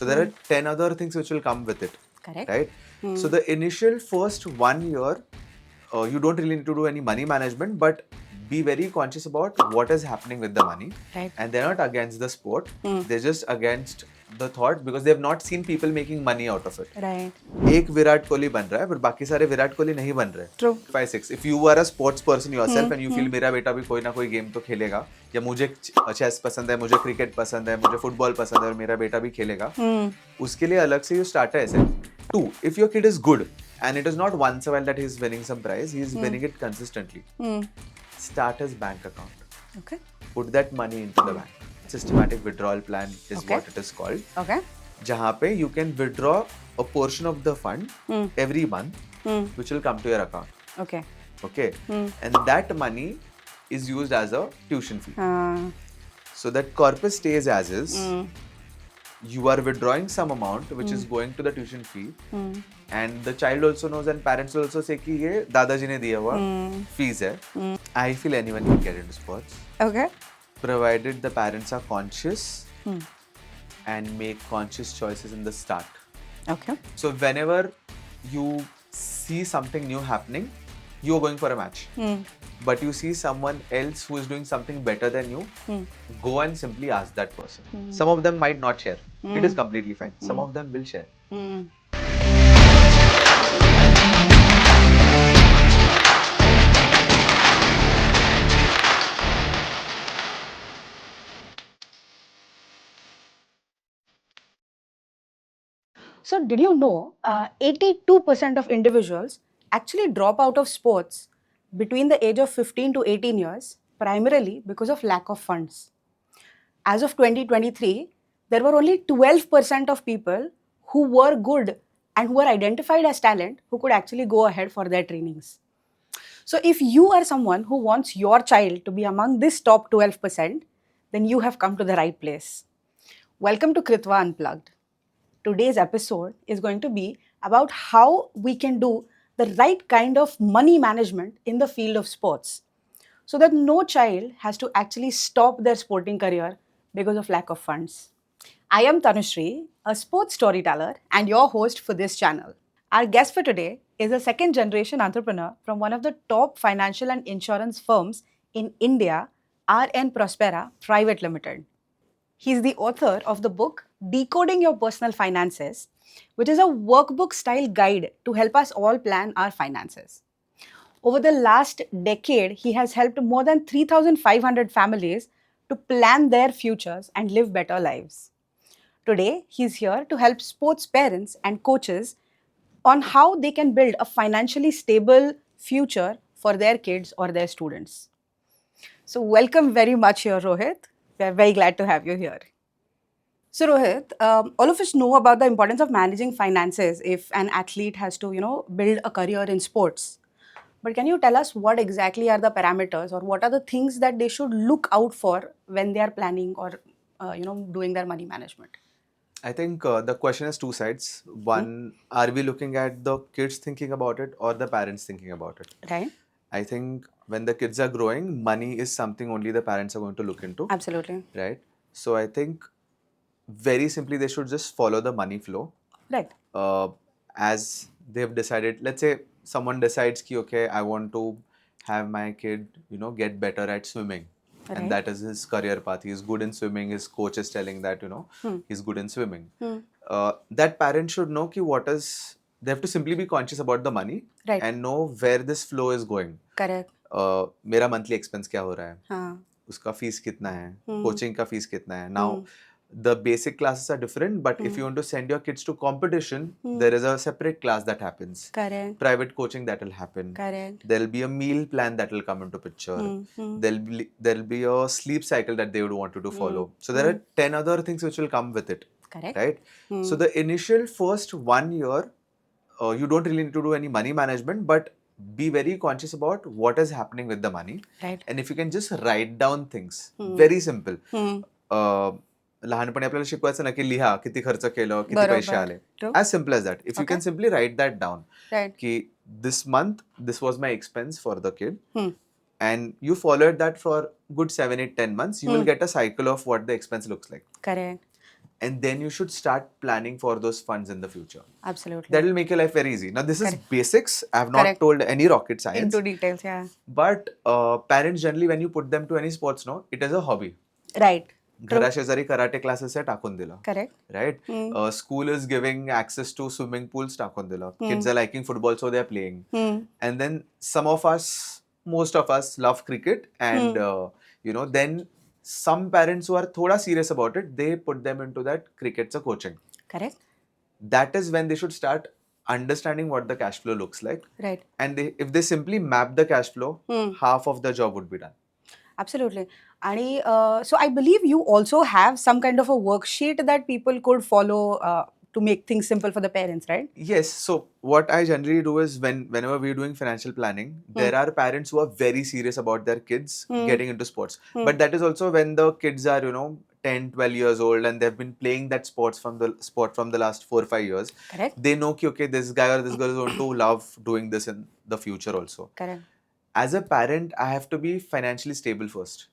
So there are 10 other things which will come with it. Correct. Right? So the initial first 1 year, you don't really need to do any money management, but be very conscious about what is happening with the money. Right. And they're not against the sport. They're just against the thought because they have not seen people making money out of it. Right. एक विराट कोहली बन रहा है पर बाकी सारे विराट कोहली नहीं बन रहे. True. 5-6. If you are a sports person yourself and you feel मेरा बेटा भी कोई ना कोई गेम तो खेलेगा, या मुझे चेस पसंद है, मुझे क्रिकेट पसंद है, मुझे फुटबॉल पसंद है और मेरा बेटा भी खेलेगा, उसके लिए अलग से you start है ऐसे. 2. If your kid is good and it is not once a while that he is winning some prize, he is winning it consistently. Start his bank account. Okay. Put that money into the bank. Systematic withdrawal plan is Okay. what it is called. Okay. जहाँ पे you can withdraw a portion of the fund every month, which will come to your account. Okay. Okay. And that money is used as a tuition fee. So that corpus stays as is. You are withdrawing some amount which is going to the tuition fee, and the child also knows and parents will also say कि ये दादाजी ने दिया हुआ fees है. I feel anyone can get into sports, Okay. provided the parents are conscious and make conscious choices in the start. Okay. So whenever you see something new happening, you are going for a match. But you see someone else who is doing something better than you, go and simply ask that person. Some of them might not share. It is completely fine. Some of them will share. So, did you know 82% of individuals actually drop out of sports between the age of 15 to 18 years, primarily because of lack of funds? As of 2023, there were only 12% of people who were good and who were identified as talent who could actually go ahead for their trainings. So, if you are someone who wants your child to be among this top 12%, then you have come to the right place. Welcome to Kritva Unplugged. Today's episode is going to be about how we can do the right kind of money management in the field of sports so that no child has to actually stop their sporting career because of lack of funds. I am Tanushree, a sports storyteller and your host for this channel. Our guest for today is a second generation entrepreneur from one of the top financial and insurance firms in India, RN Prospera Private Limited. He's the author of the book Decoding Your Personal Finances, which is a workbook style guide to help us all plan our finances. Over the last decade, he has helped more than 3,500 families to plan their futures and live better lives. Today, he's here to help sports parents and coaches on how they can build a financially stable future for their kids or their students. So, welcome very much here, Rohit. We're very glad to have you here. So, Rohit, all of us know about the importance of managing finances if an athlete has to, build a career in sports. But can you tell us what exactly are the parameters or what are the things that they should look out for when they are planning or, doing their money management? I think the question has two sides. One, are we looking at the kids thinking about it or the parents thinking about it? Right? I think when the kids are growing, money is something only the parents are going to look into. Absolutely. Right? So I think very simply they should just follow the money flow. Right. As they've decided, let's say someone decides ki, okay, I want to have my kid, get better at swimming. Right. And that is his career path. He is good in swimming. His coach is telling that, he's good in swimming. That parent should know ki what is, they have to simply be conscious about the money. Right. And know where this flow is going. Correct. मेरा monthly expense क्या हो रहा है? हाँ. उसका fees कितना है? Coaching का fees कितना है? Now, the basic classes are different, but if you want to send your kids to competition, there is a separate class that happens. Correct. Private coaching that will happen. Correct. There'll be a meal plan that will come into picture. There'll be a sleep cycle that they would want to follow. So there are 10 other things which will come with it. Correct. Right? So the initial first 1 year, you don't really need to do any money management, but be very conscious about what is happening with the money. Right. And if you can just write down things, very simple. लहानपणी आपल्याला शिकवायचं ना की लिहा किती खर्च केलं किती पैसे आले as simple as that. If you can simply write that down ki this month this was my expense for the kid and you followed that for good 7, 8, 10 months, you will get a cycle of what the expense looks like. Correct. and then you should start planning for those funds in the future. Absolutely. That will make your life very easy. Now this is Correct. basics. I have not Correct. told any rocket science. Into details, yeah. But parents generally, when you put them to any sports, no, it is a hobby. Right. True. घराशेजारी karate classes आहे टाकून दिला. Correct. Right? Hmm. School is giving access to swimming pools टाकून दिला. Kids are liking football, so they are playing. And then some of us, most of us love cricket, and then some parents who are thoda serious about it, they put them into that cricket's coaching. Correct. That is when they should start understanding what the cash flow looks like. Right. And if they simply map the cash flow, half of the job would be done. Absolutely. And so I believe you also have some kind of a worksheet that people could follow to make things simple for the parents, right? Yes. So what I generally do is whenever we're doing financial planning, there are parents who are very serious about their kids getting into sports. But that is also when the kids are, 10, 12 years old and they've been playing that sport from the last 4 or 5 years. Correct. They know, okay, this guy or this girl is going to love doing this in the future also. Correct. As a parent, I have to be financially stable first.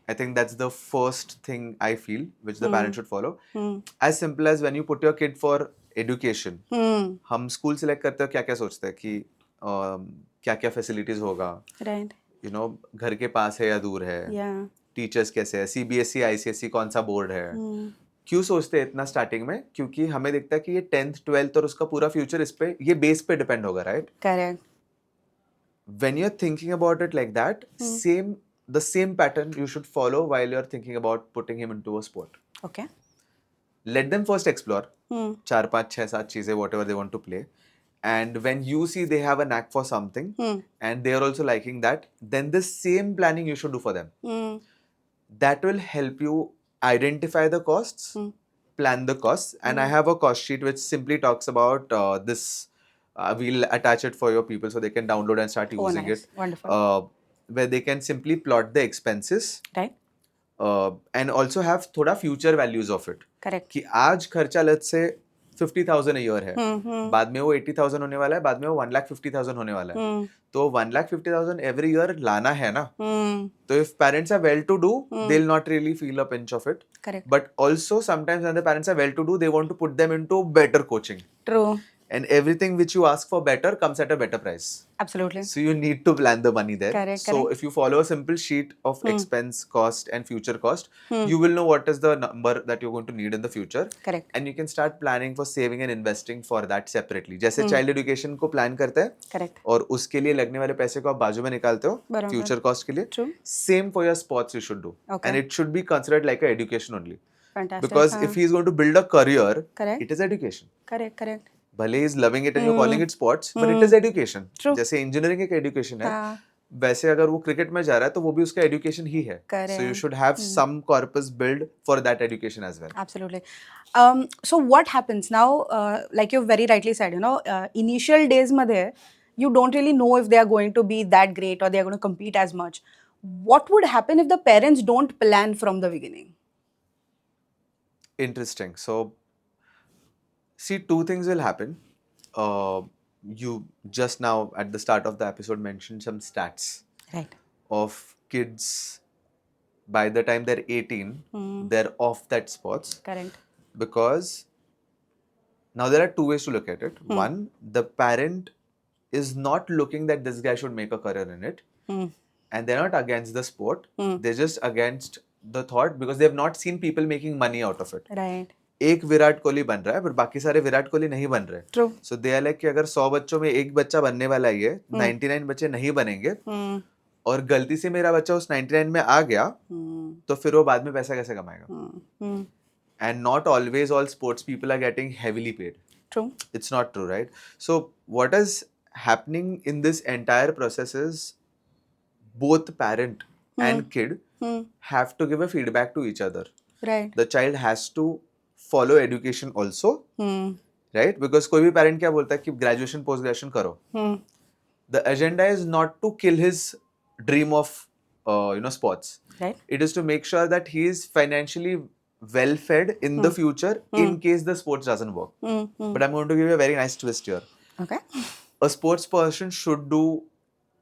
I think that's the first thing I feel which the parent should follow. As simple as when you put your kid for education, हम school select करते हो क्या क्या सोचते हैं कि क्या क्या फैसिलिटीज होगा, Right. घर के पास है या दूर है, Yeah. टीचर्स कैसे है, CBSE ICSE कौन सा बोर्ड है. क्यों सोचते हैं इतना स्टार्टिंग में? क्योंकि हमें दिखता है कि ये 10th 12th और उसका पूरा फ्यूचर इस पे ये बेस पे डिपेंड होगा, right? Correct. When you're thinking about it like that, the same pattern you should follow while you're thinking about putting him into a sport. Okay. Let them first explore 4, 5, 6, 7 चीजें whatever they want to play, and when you see they have a knack for something and they are also liking that, then the same planning you should do for them. That will help you identify the costs, plan the costs, and I have a cost sheet which simply talks about this. We'll attach it for your people so they can download and start using nice. it. Wonderful. Where they can simply plot the expenses Right. and also have थोड़ा future values of it. Correct. कि आज खर्चा let's say 50,000 a year है, बाद में वो 80,000 होने वाला है, बाद में वो 1,50,000 होने वाला है. तो 1,50,000 every year लाना है ना. तो if parents are well to do, they'll not really feel a pinch of it. Correct. But also sometimes when the parents are well to do, they want to put them into better coaching. True. And everything which you ask for better comes at a better price. Absolutely. So you need to plan the money there. Correct, So correct. if you follow a simple sheet of expense, cost and future cost, you will know what is the number that you're going to need in the future. Correct. And you can start planning for saving and investing for that separately. जैसे child education को plan करते हैं Correct. और उसके लिए लगने वाले पैसे को आप बाजू में निकालते हो बराबर. future cost के लिए. True. Same for your sports you should do. Okay. And it should be considered like a education only. Fantastic. Because if he is going to build a career, Correct. it is education. Correct. Correct. भले is loving it and you calling it sports, but it is education. जैसे engineering एक education है, वैसे अगर वो cricket में जा रहा है तो वो भी उसका एजुकेशन ही है. So you should have some corpus build for that education as well. Absolutely. So what happens now? Like you very rightly said, initial days मध्ये you don't really know if they are going to be that great or they are going to compete as much. What would happen if the parents don't plan from the beginning? Interesting. So see, two things will happen. You just now at the start of the episode mentioned some stats Right. of kids by the time they're 18, they're off that sports. Correct. Because now there are two ways to look at it. One, the parent is not looking that this guy should make a career in it, and they're not against the sport. They're just against the thought because they've not seen people making money out of it. Right. एक विराट कोहली बन रहा है पर बाकी सारे विराट कोहली नहीं बन रहे. True. So they are like कि अगर 100 बच्चों में एक बच्चा बनने वाला ही है, 99 बच्चे नहीं बनेंगे, और गलती से मेरा बच्चा उस 99 में आ गया, तो फिर वो बाद में पैसा कैसे कमाएगा? And not always all sports people are getting heavily paid. True. It's not true, right? So what is happening in this entire process is both parent and kid have to give a feedback to each other. Right. The child has to follow education also, right? Because कोई भी parent क्या बोलता है कि graduation post graduation करो. The agenda is not to kill his dream of sports. Right. It is to make sure that he is financially well fed in the future in case the sports doesn't work. But I'm going to give you a very nice twist here. Okay. A sports person should do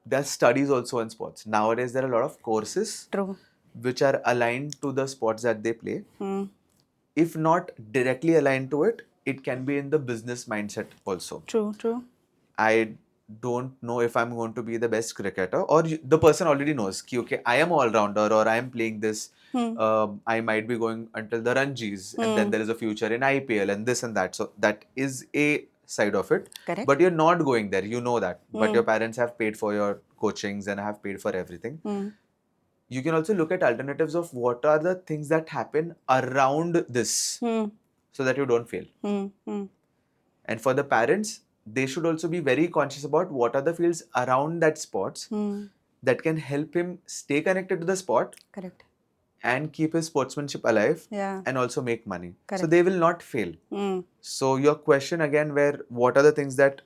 their studies also in sports. Nowadays there are a lot of courses True. which are aligned to the sports that they play. if not directly aligned to it, it can be in the business mindset also. True. I don't know if I'm going to be the best cricketer, or the person already knows ki, okay, I am all rounder, or I am playing this. I might be going until the Ranjis, and then there is a future in IPL and this and that. So that is a side of it. Correct. But you're not going there, you know that. But your parents have paid for your coachings and have paid for everything. You can also look at alternatives of what are the things that happen around this so that you don't fail. And for the parents, they should also be very conscious about what are the fields around that sports that can help him stay connected to the sport. Correct. And keep his sportsmanship alive. Yeah. And also make money. Correct. So they will not fail. So your question again, where what are the things that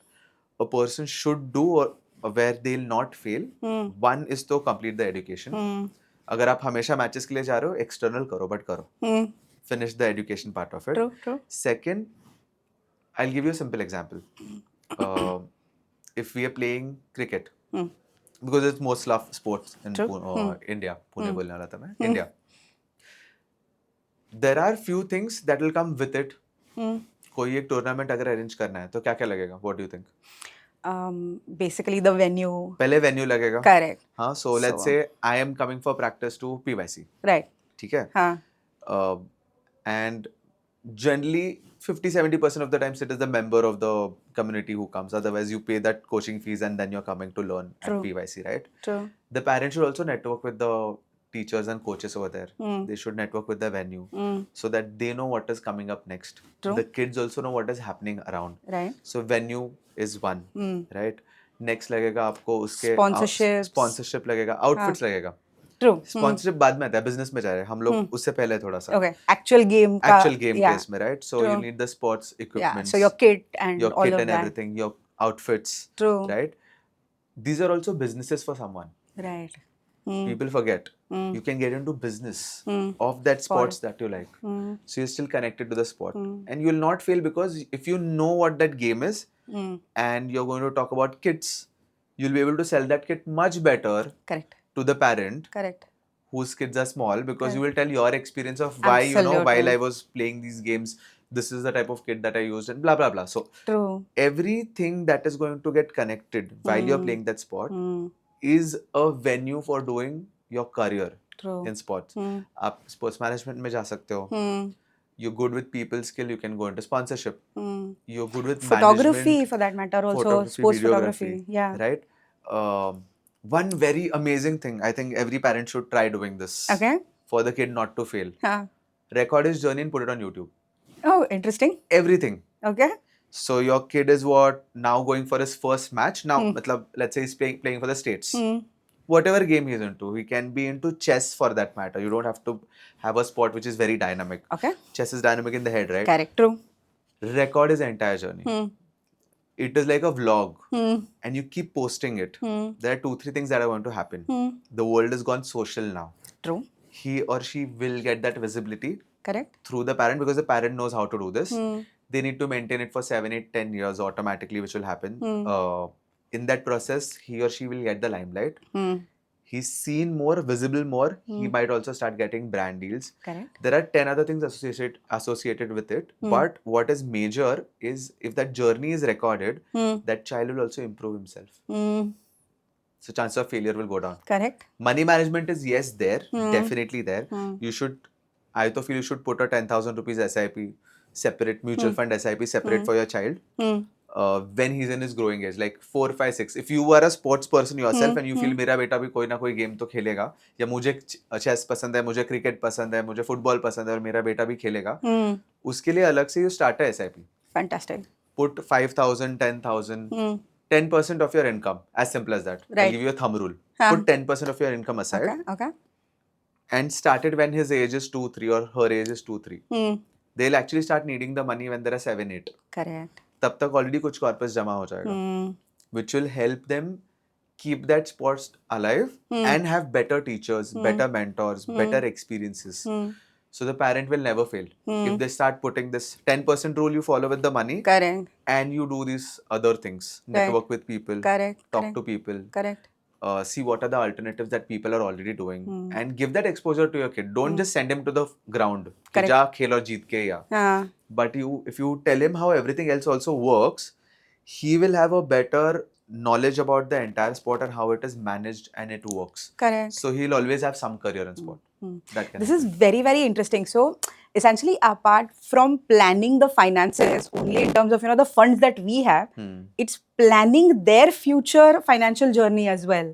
a person should do or where they'll not fail? One is to complete the education. अगर आप हमेशा matches के लिए जा रहे हो, external करो, but करो. Finish the education part of it. True. Second, I'll give you a simple example. If we are playing cricket, because it's most loved sports in India, Pune बोलने वाला था मैं, India. There are few things that will come with it. कोई एक tournament अगर arrange करना है तो क्या क्या लगेगा? What do you think? Basically the venue. पहले venue लगेगा. Correct. हाँ, so let's say I am coming for practice to PYC. Right. ठीक है? हाँ. And generally 50-70% of the times it is the member of the community who comes. Otherwise you pay that coaching fees and then you're coming to learn at PYC, right? True. The parents should also network with the teachers and coaches over there. They should network with the venue so that they know what is coming up next. True. The kids also know what is happening around. Right. So venue is one, right? Next लगेगा आपको उसके sponsorship लगेगा, outfits लगेगा. True. Sponsorship बाद में आता है, business में जा रहे हैं हम लोग, उससे पहले थोड़ा सा. Okay. Actual game case में, right? So you need the sports equipment. Yeah. So your kit and your all kit of and that. everything, your outfits. True. Right? These are also businesses for someone. Right. People forget. You can get into business of that sports that you like. So you're still connected to the sport. And you'll not fail because if you know what that game is and you're going to talk about kits, you'll be able to sell that kit much better. Correct. To the parent. Correct. Whose kids are small, because you will tell your experience of why, Absolutely. While I was playing these games, this is the type of kit that I used and blah, blah, blah. So True. Everything that is going to get connected while you're playing that sport is a venue for doing your career. True. In sports. आप sports management में जा सकते हो. You're good with people skill, you can go into sponsorship. You're good with photography management, for that matter also, sports photography. Yeah. Right? One very amazing thing, I think every parent should try doing this. Okay. For the kid not to fail. Record his journey and put it on YouTube. Oh, interesting. Everything. Okay. So your kid is now going for his first match. Now, let's say he's playing for the states. Whatever game he's into, he can be into chess for that matter. You don't have to have a sport which is very dynamic. Okay. Chess is dynamic in the head, right? Correct. True. Record his entire journey. It is like a vlog and you keep posting it. There are 2-3 things that are going to happen. The world has gone social now. True. He or she will get that visibility. Correct. Through the parent, because the parent knows how to do this. They need to maintain it for 7, 8, 10 years automatically, which will happen. In that process, he or she will get the limelight. He's seen more, visible more. He might also start getting brand deals. Correct. There are 10 other things associated with it. But what is major is if that journey is recorded, that child will also improve himself. So chances of failure will go down. Correct. Money management is there, definitely there. I feel you should put a 10,000 rupees SIP, separate mutual fund SIP, separate for your child. When he's in his growing age, like 4, 5, 6. If you are a sports person yourself and you feel मेरा बेटा भी कोई ना कोई game तो खेलेगा, या मुझे चेस पसंद है, मुझे क्रिकेट पसंद है, मुझे फुटबॉल पसंद है और मेरा बेटा भी खेलेगा, उसके लिए अलग से you start a SIP. Fantastic. Put 5,000, 10,000, 10% of your income, as simple as that. Right. I'll give you a thumb rule. Put 10% of your income aside. Okay. And start it when his age is 2, 3 or her age is 2, 3. They'll actually start needing the money when there are 7, 8. Correct. तब तक already कुछ corpus जमा हो जाएगा, which will help them keep that sports alive and have better teachers, better mentors, better experiences. So the parent will never fail. If they start putting this 10% rule you follow with the money. Correct. And you do these other things, network with people, Correct. talk to people. Correct. see what are the alternatives that people are already doing and give that exposure to your kid. Don't just send him to the ground. कि Correct. जा खेल और जीत के या. हाँ, But if you tell him how everything else also works, he will have a better knowledge about the entire sport and how it is managed and it works. correct. So he'll always have some career in sport. That can This is very, very interesting. So, essentially, apart from planning the finances only in terms of the funds that we have, it's planning their future financial journey as well.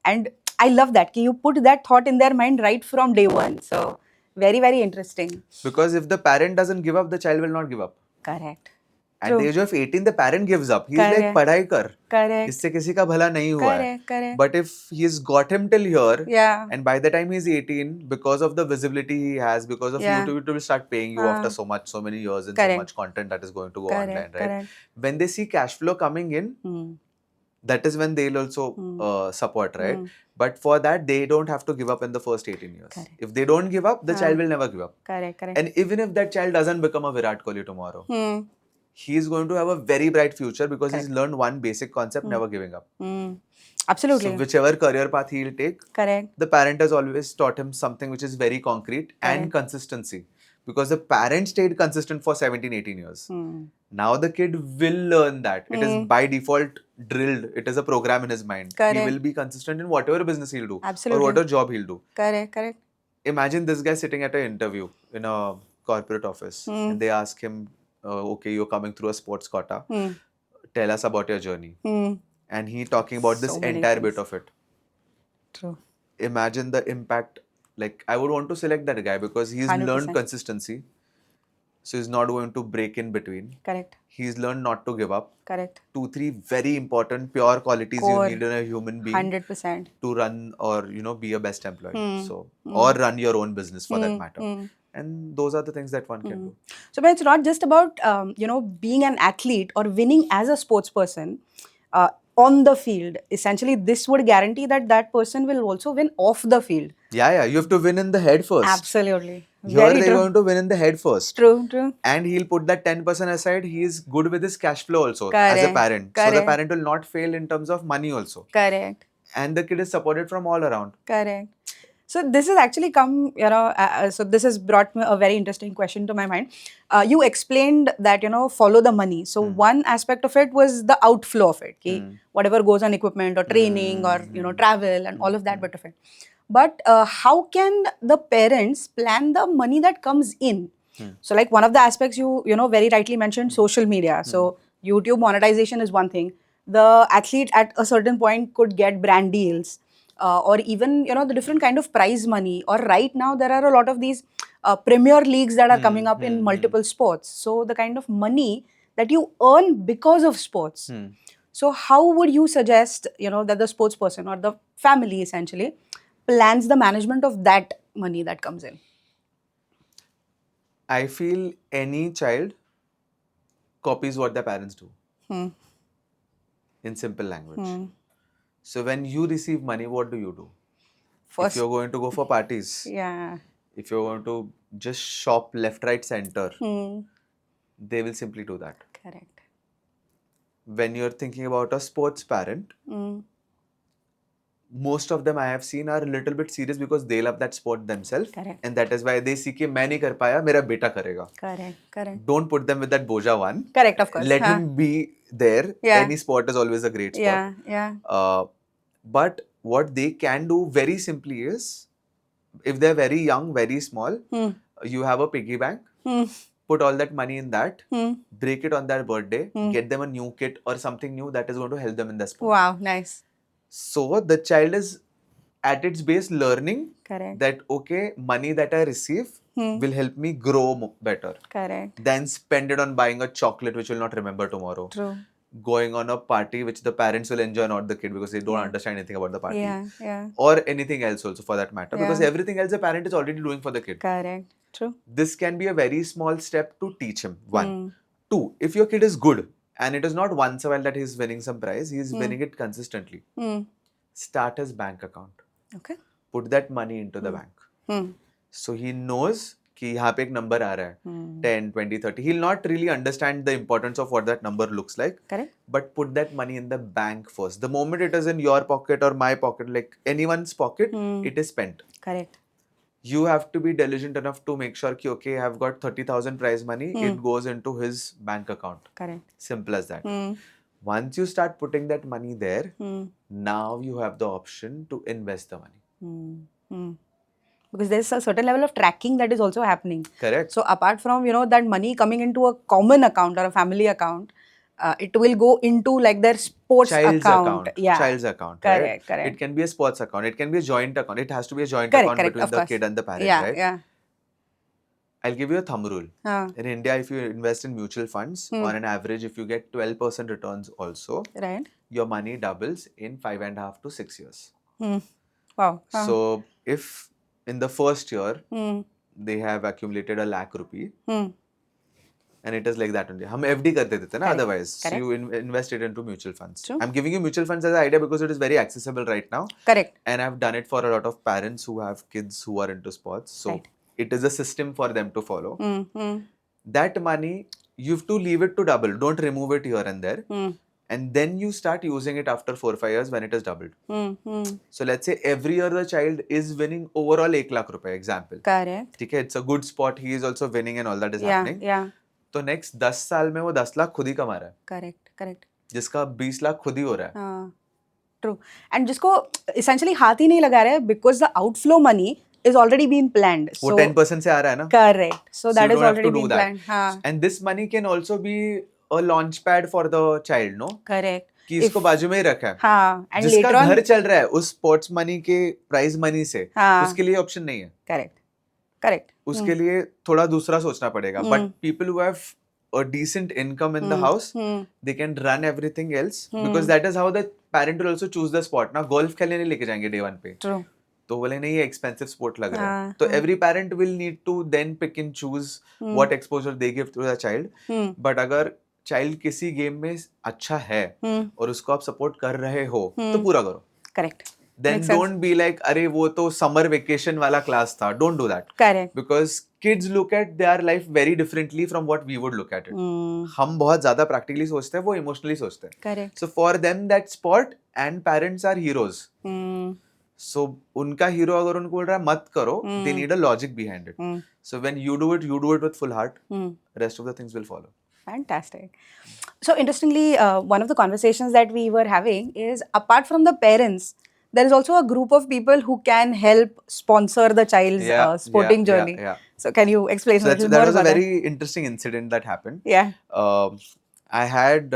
And I love that you put that thought in their mind right from day one. So, very, very interesting. Because if the parent doesn't give up, the child will not give up. Correct. At True. the age of 18, the parent gives up. He's like, Correct. पढ़ाई कर. Correct. इससे किसी का भला नहीं हुआ है. Correct. Correct. But if he's got him till here, Yeah. and by the time he's 18, because of the visibility he has, because of Yeah. YouTube, it will start paying you after so many years and Correct. so much content that is going to go Correct. online, right? Correct. When they see cash flow coming in, that is when they'll also support, right? But for that, they don't have to give up in the first 18 years. Correct. If they don't give up, the child will never give up. Correct. Correct. And even if that child doesn't become a Virat Kohli tomorrow, he's going to have a very bright future because he's learned one basic concept, never giving up. Absolutely. So whichever career path he'll take, Correct. the parent has always taught him something which is very concrete and consistency. Because the parent stayed consistent for 17, 18 years. Now the kid will learn that. It is by default drilled. It is a program in his mind. Correct. He will be consistent in whatever business he'll do. Absolutely. Or whatever job he'll do. Correct. Correct. Imagine this guy sitting at an interview in a corporate office. And they ask him, okay, you're coming through a sports quota. Tell us about your journey. And he talking about this entire bit of it. True. Imagine the impact. Like, I would want to select that guy because he's 100%. learned consistency. So he's not going to break in between. Correct. He's learned not to give up. Correct. 2-3 very important pure qualities Core. you need in a human being 100%. to run or be a best employee. So or run your own business for that matter. And those are the things that one can do. So, but it's not just about being an athlete or winning as a sports person on the field. Essentially, this would guarantee that that person will also win off the field. Yeah. You have to win in the head first. Absolutely. Here Very they're true. going to win in the head first. True. True. And he'll put that 10% aside. He is good with his cash flow also as a Correct. parent. So the Correct. parent will not fail in terms of money also. Correct. And the kid is supported from all around. Correct. So this has actually come, so this has brought me a very interesting question to my mind. You explained that, follow the money. So one aspect of it was the outflow of it. Okay? Whatever goes on equipment or training or, travel and all of that bit of it. But how can the parents plan the money that comes in? So like one of the aspects you very rightly mentioned, social media. So YouTube monetization is one thing. The athlete at a certain point could get brand deals. Or even the different kind of prize money, or right now there are a lot of these premier leagues that are coming up in multiple sports. So the kind of money that you earn because of sports. So how would you suggest that the sports person or the family essentially plans the management of that money that comes in? I feel any child copies what their parents do. In simple language. So when you receive money, what do you do? First, if you're going to go for parties, if you're going to just shop left, right, center, they will simply do that. Correct. When you're thinking about a sports parent, most of them I have seen are a little bit serious because they love that sport themselves. Correct. And that is why they see कि मैं नहीं कर पाया, मेरा बेटा करेगा. Correct. Don't put them with that boja one. Correct, of course. Let him be there. Yeah. Any sport is always a great sport. Yeah. But what they can do very simply is, if they're very young, very small, you have a piggy bank, put all that money in that, break it on their birthday, get them a new kit or something new that is going to help them in the sport. Wow, nice. So the child is at its base learning Correct. that, okay, money that I receive will help me grow better. Correct. Then spend it on buying a chocolate which will not remember tomorrow. True. Going on a party which the parents will enjoy, not the kid, because they don't understand anything about the party. Yeah. Or anything else also for that matter, because everything else the parent is already doing for the kid. Correct. True. This can be a very small step to teach him. 1. 2, if your kid is good and it is not once a while that he's winning some prize, he's winning it consistently. Start his bank account. Okay. Put that money into the bank. So he knows कि यहाँ पे एक number आ रहा है 10, 20, 30. He'll not really understand the importance of what that number looks like. Correct. But put that money in the bank first. The moment it is in your pocket or my pocket, like anyone's pocket, it is spent. Correct. You have to be diligent enough to make sure कि okay, I've got 30,000 prize money. It goes into his bank account. Correct. Simple as that. Once you start putting that money there, now you have the option to invest the money. Because there's a certain level of tracking that is also happening. Correct. So apart from, you know, that money coming into a common account or a family account, it will go into like their sports Child's account. Yeah. Child's account. Correct, Right? correct. It can be a sports account. It can be a joint account. It has to be a joint Correct, account correct, between of the course. kid and the parent, Yeah, right? yeah. I'll give you a thumb rule. In India, if you invest in mutual funds, on an average, if you get 12% returns also, Right. your money doubles in 5.5 to 6 years. Wow. So if in the first year, they have accumulated a lakh rupee, and it is like that only. हम FD कर देते थे ना, Correct, otherwise. So correct. you invest it into mutual funds. True. I'm giving you mutual funds as an idea because it is very accessible right now. Correct. And I've done it for a lot of parents who have kids who are into sports. So Right. it is a system for them to follow. That money, you have to leave it to double. Don't remove it here and there. And then you start using it after 4 or 5 years when it is doubled. So let's say every year the child is winning overall 1 lakh rupees, example. Correct. ठीक है, it's a good spot. He is also winning and all that is happening. Yeah. तो next 10 साल में वो 10 लाख खुद ही कमा रहा है. Correct. जिसका 20 लाख खुद ही हो रहा है. हाँ. True. And जिसको essentially हाथ ही नहीं लगा रहा है because the outflow money is already been planned. वो So 10% से आ रहा है ना. correct. So that you is don't have already to do been that. planned. हाँ. And this money can also be a launch pad for the child, no? Correct. कि इसको बाजू में ही रखा है. हाँ. And जिसका later on. घर चल रहा है उस स्पोर्ट्स मनी के प्राइज मनी से, हाँ. उसके लिए ऑप्शन नहीं है. Correct. उसके लिए थोड़ा दूसरा सोचना पड़ेगा. But people who have a decent income in the house, they can run everything else because that is how the parent will also choose the sport. ना golf खेलने नहीं लेके जाएंगे day one पे. True. तो बोले नहीं ये expensive sport लग रहा है. तो every parent will need to then pick and choose what exposure they give to the child. But अगर child किसी गेम में अच्छा है और उसको आप सपोर्ट कर रहे हो तो पूरा करो. Correct. Then don't be like अरे वो तो summer vacation वाला class था. Don't do that. Correct. Because kids look at their life very differently from what we would look at it. हम बहुत ज़्यादा practically सोचते हैं, वो emotionally सोचते हैं. Correct. So for them that sport and parents are heroes. So उनका hero अगर उनको बोल रहा है मत करो, they need a logic behind it. So when you do it with full heart. Rest of the things will follow. Fantastic. So interestingly, one of the conversations that we were having is apart from the parents, there is also a group of people who can help sponsor the child's sporting journey. Yeah. So can you explain a little That more was a about very interesting incident that happened. Yeah. I had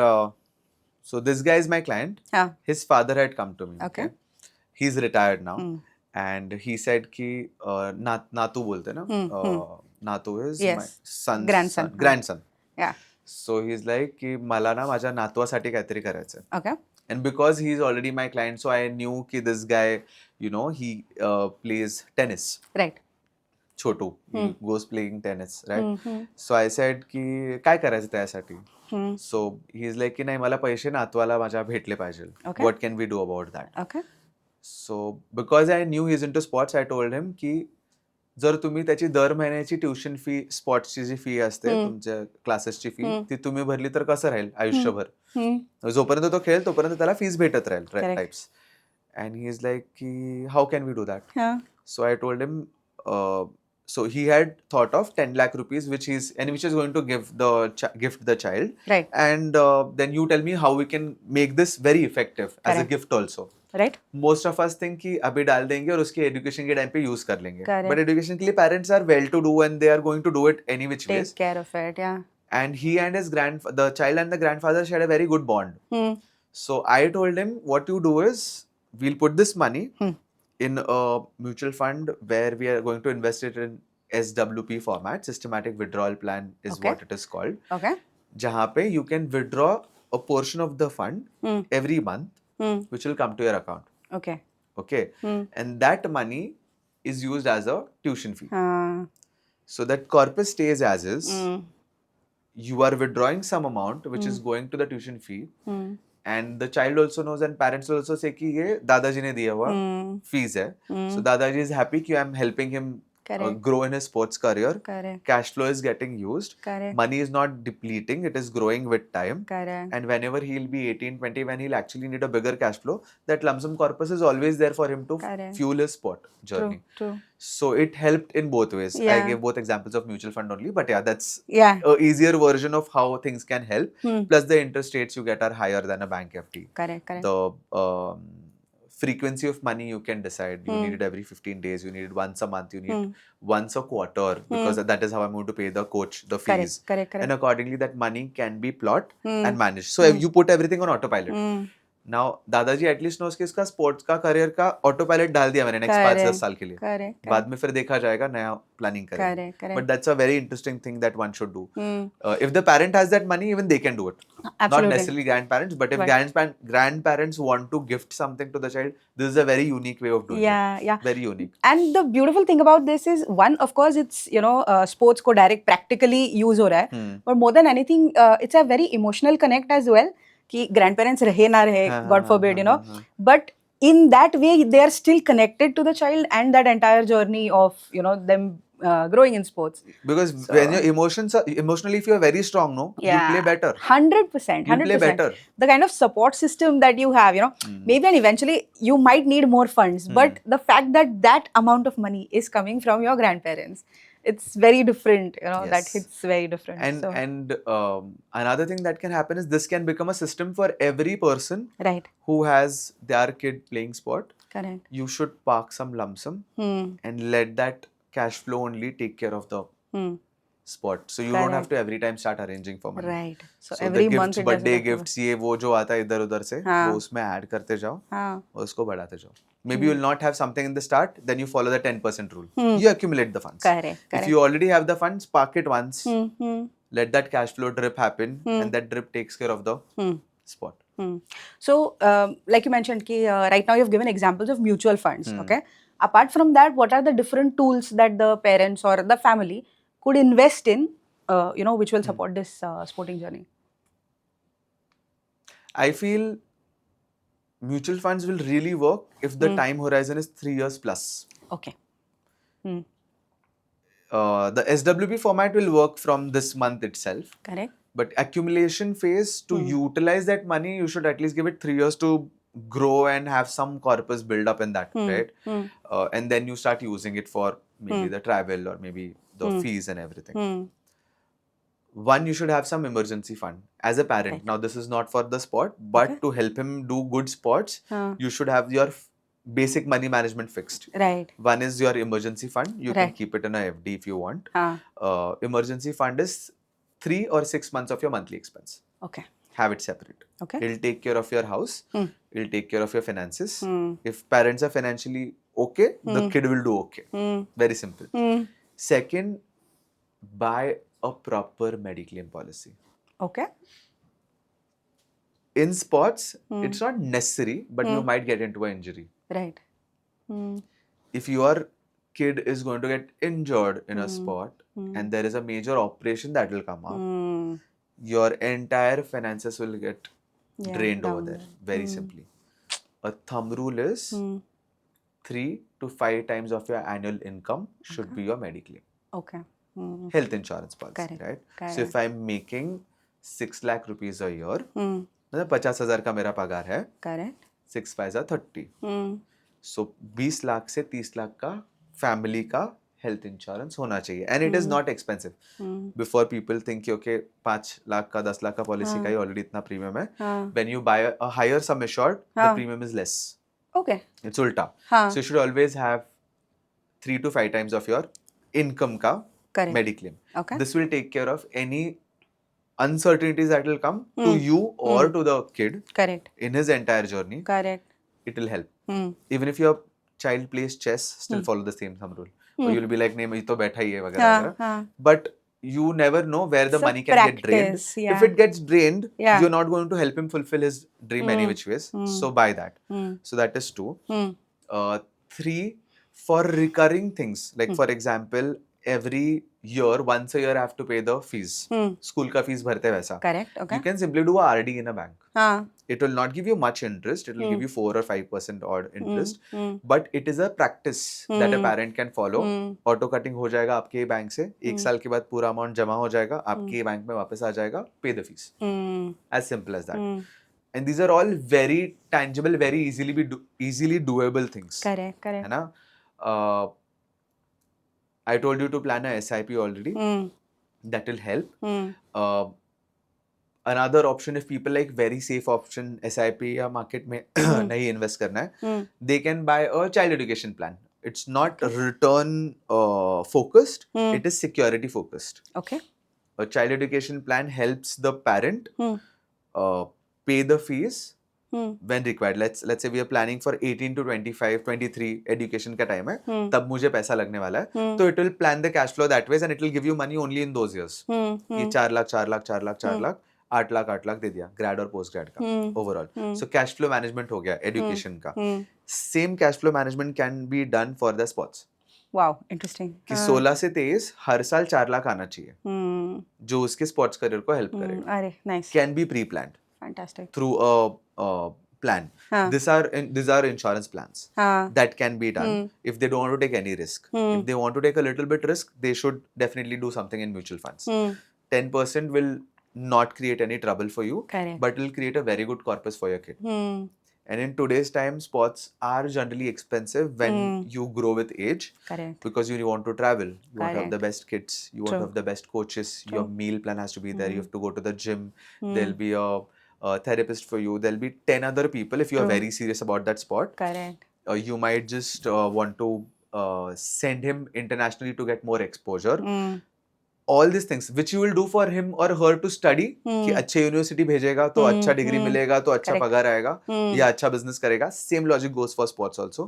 so this guy is my client. हाँ. His father had come to me. Okay. He's retired now, and he said कि नातू बोलते हैं ना. नातू is Yes. my son's Grandson. grandson. Yeah. So he's like कि मला ना माझ्या नातवासाठी काहीतरी करायचं. Okay. And because he's already my client, so I knew कि this guy, you know, he plays tennis. Right. Chhotu, he goes playing tennis, right? So I said की काय करायचं त्यासाठी? So he's like की नाही मला पैसे नातवाला माझ्या भेटले पाहिजे. Okay. What can we do about that? Okay. So because I knew he's into sports, I told him की जर तुम्ही त्याची दर महिन्याची ट्युशन फी, स्पोर्ट्सची जी फी असते तुमच्या क्लासेसची फी, ती तुम्ही भरली तर कसं राहील आयुष्यभर. जोपर्यंत तो खेळेल तोपर्यंत त्याला फीस भेटत राहील types. And he is like की how can we do that? So I told him so he had thought of 10 lakh rupees which is going to give the child. Right. And then you tell me how we can make this very effective as a gift also. Right. Most of us think कि अभी डाल देंगे और उसके education के time पे use कर लेंगे. Correct. But education के लिए parents are well to do and they are going to do it any which ways. Take care of it. Yeah. And he and the child and the grandfather shared a very good bond. So I told him, what you do is we'll put this money in a mutual fund where we are going to invest it in SWP format, systematic withdrawal plan is what it is called. Okay. जहाँ पे you can withdraw a portion of the fund every month, which will come to your account. Okay. Okay. And that money is used as a tuition fee. So that corpus stays as is. You are withdrawing some amount which is going to the tuition fee. And the child also knows and parents will also say कि ये दादाजी ने दिया हुआ fees है. So दादाजी is happy कि I am helping him Correct. grow in his sports career. Correct. Cash flow is getting used. Correct. Money is not depleting, it is growing with time. Correct. And whenever he'll be 18, 20, when he'll actually need a bigger cash flow, that lump sum corpus is always there for him to Correct. fuel his sport journey. True. So it helped in both ways. I Yeah. gave both examples of mutual fund only, but yeah, that's Yeah. a easier version of how things can help. Hmm. Plus the interest rates you get are higher than a bank FD. Correct. The frequency of money you can decide. You Hmm. need it every 15 days, you need it once a month, you need Hmm. once a quarter, because that is how I'm going to pay the coach the fees. Correct. And accordingly that money can be plot Hmm. and managed. So you put everything on autopilot. Hmm. Now दादाजी at least knows कि इसका sports का career का autopilot डाल दिया मैंने next 5-10 साल के लिए. Correct. बाद में फिर देखा जाएगा, नया प्लानिंग करेंगे. Correct. But that's a very interesting thing that one should do. Hmm. If the parent has that money, even they can do it. Not Absolutely. necessarily grandparents, but if Right. grandparents want to gift something to the child, this is a very unique way of doing it. Yeah. Very unique. And the beautiful thing about this is, one, of course, it's sports को direct practically use हो रहा है, but more than anything, it's a very emotional connect as well. कि grandparents रहे ना रहे, God forbid, but in that way they are still connected to the child and that entire journey of them growing in sports. Because when your emotions are emotionally, if you are very strong, no, you play better. 100%. You play better. The kind of support system that you have, maybe and eventually you might need more funds, but the fact that that amount of money is coming from your grandparents, it's very different, that Yes. hits very different. And another thing that can happen is this can become a system for every person Right. who has their kid playing sport. Correct. You should park some lump sum and let that cash flow only take care of the sport. So you don't have to every time start arranging for money. Right. So So every the month gifts, it doesn't birthday have to- gifts, ये वो जो आता है इधर उधर से, हाँ. वो उसमें ऐड करते जाओ हाँ. और उसको बढ़ाते जाओ. Maybe you'll not have something in the start, then you follow the 10% rule. You accumulate the funds. Correct. If you already have the funds, park it once. Hmm. Let that cash flow drip happen, and that drip takes care of the sport. So, like you mentioned, ki, right now you've given examples of mutual funds. Okay. Apart from that, what are the different tools that the parents or the family could invest in, which will support this sporting journey? I feel mutual funds will really work if the time horizon is 3 years plus. Okay. The SWP format will work from this month itself. Correct. But accumulation phase, to utilize that money, you should at least give it 3 years to grow and have some corpus build up in that, right? And then you start using it for maybe the travel or maybe the fees and everything. One, you should have some emergency fund as a parent. Right. Now, this is not for the sport, but to help him do good sports, you should have your basic money management fixed. Right. One is your emergency fund. You can Right. keep it in a FD if you want. Huh. Emergency fund is 3 or 6 months of your monthly expense. Okay. Have it separate. Okay. It'll take care of your house. It'll take care of your finances. Hmm. If parents are financially okay, the kid will do okay. Very simple. Second, buy a proper Mediclaim policy. Okay. In sports, it's not necessary, but you might get into an injury. Right. If your kid is going to get injured in a sport and there is a major operation that will come up, your entire finances will get drained over there, very simply. A thumb rule is 3 to 5 times of your annual income should be your Mediclaim. Okay. Health insurance policy, Correct, right? correct. So if I'm making 6 lakh rupees a year, मतलब 50,000 का मेरा पगार है, Correct. 6 5 30. So 20 lakh से 30 लाख का family का health insurance होना चाहिए, and it is not expensive. Before people think कि ओके 5 लाख का 10 लाख का पॉलिसी का ही ऑलरेडी इतना प्रीमियम है. When you buy a higher sum assured, the premium is less. Okay. It's उल्टा. हाँ. So you should always have 3 to 5 times of your income का Correct. Mediclaim. Okay. This will take care of any uncertainties that will come to you or to the kid Correct. in his entire journey. Correct. It will help. Even if your child plays chess, still follow the same thumb rule. Or you'll be like, नहीं तो बैठा ही है वगैरह वगैरह. But you never know where the It's a money can get drained. practice, yeah. If it gets drained, Yeah. you're not going to help him fulfill his dream any which ways. So buy that. So that is 2. 3, for recurring things, like for example, every year, once a year, I have to pay the fees. School का fees भरते हैं वैसा. Correct. Okay. You can simply do a RD in a bank. हाँ. It will not give you much interest. It will give you 4 or 5% odd interest. But it is a practice that a parent can follow. Auto cutting हो जाएगा आपके bank से. एक साल के बाद पूरा amount जमा हो जाएगा. आपके बैंक में वापस आ जाएगा. Pay the fees. As simple as that. And these are all very tangible, very easily doable things. Correct. Correct. है ना? I told you to plan a SIP already. That will help. Another option, if people like very safe option, SIP या market में नहीं invest करना है, they can buy a child education plan. It's not return focused. It is security focused. Okay. A child education plan helps the parent pay the fees when required. Let's say we are planning for 18 to 25, 23 education का time है, तब मुझे पैसा लगने वाला है, तो it will plan the cash flow that way and it will give you money only in those years. ये 4 लाख 8 लाख दे दिया ग्रेड और पोस्ट ग्रेड का overall. So cash flow management हो गया एजुकेशन का. Same cash flow management can be done for the sports. Wow, interesting. कि 16 से 23 हर साल 4 लाख आना चाहिए जो उसके स्पोर्ट्स करियर को हेल्प करेगा. अरे nice. Can be pre planned. Fantastic. Through a plan. These are insurance plans that can be done if they don't want to take any risk. If they want to take a little bit risk, they should definitely do something in mutual funds. 10% will not create any trouble for you. Correct. But will create a very good corpus for your kid. And in today's time, sports are generally expensive when you grow with age. Correct. Because you want to travel, you want to have the best kits, you want True. to have the best coaches, True. your meal plan has to be there, you have to go to the gym, there'll be a therapist for you, there'll be 10 other people if you are very serious about that sport. Correct. You might just want to send him internationally to get more exposure. All these things which you will do for him or her to study, कि अच्छे university भेजेगा तो अच्छा degree मिलेगा तो अच्छा पगार आएगा या अच्छा बिजनेस करेगा. Same logic goes for sports also.